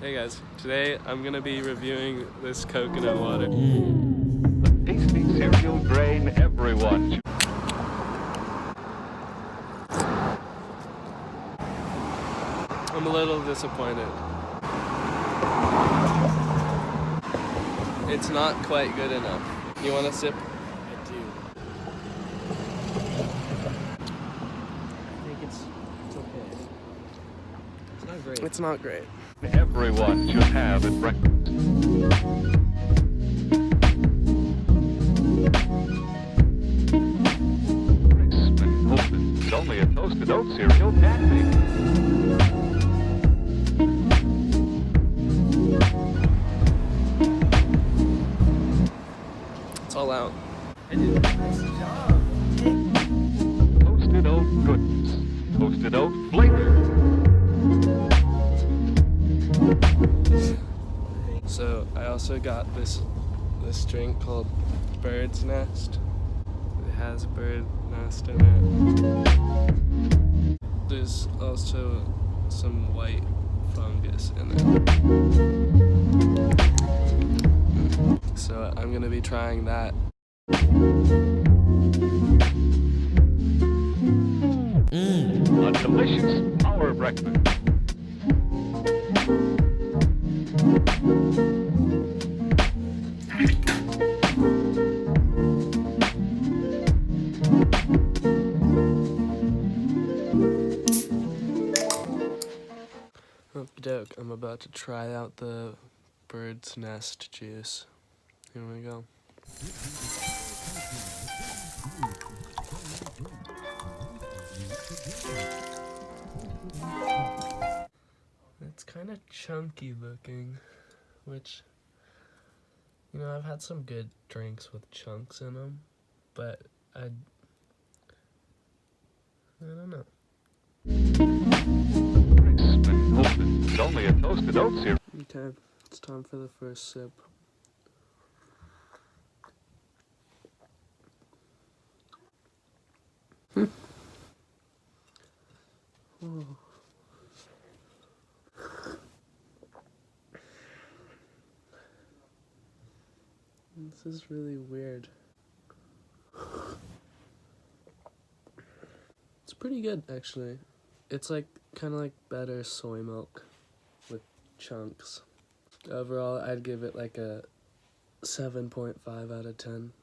Hey guys, today I'm gonna be reviewing this coconut water. The tasty cereal grain everyone. I'm a little disappointed. It's not quite good enough. You want a sip? I do. I think it's okay. It's not great. It's not great. Everyone should have at breakfast. Crisp and golden. It's only a toasted oat cereal candy. It's all out. I did a nice job. Toasted oat goodness. Toasted oat flavor. So I also got this drink called Bird's Nest. It has a bird nest in it. There's also some white fungus in it. So I'm gonna be trying that. A delicious power breakfast. Okey-doke, I'm about to try out the Bird's Nest juice. Here we go. It's kind of chunky looking, which, you know, I've had some good drinks with chunks in them, but I don't know. Crisp and golden. It's only a toasted oat cereal. Okay, it's time for the first sip. Oh. This is really weird. It's pretty good, actually. It's like kind of like better soy milk with chunks. Overall, I'd give it like a 7.5 out of 10.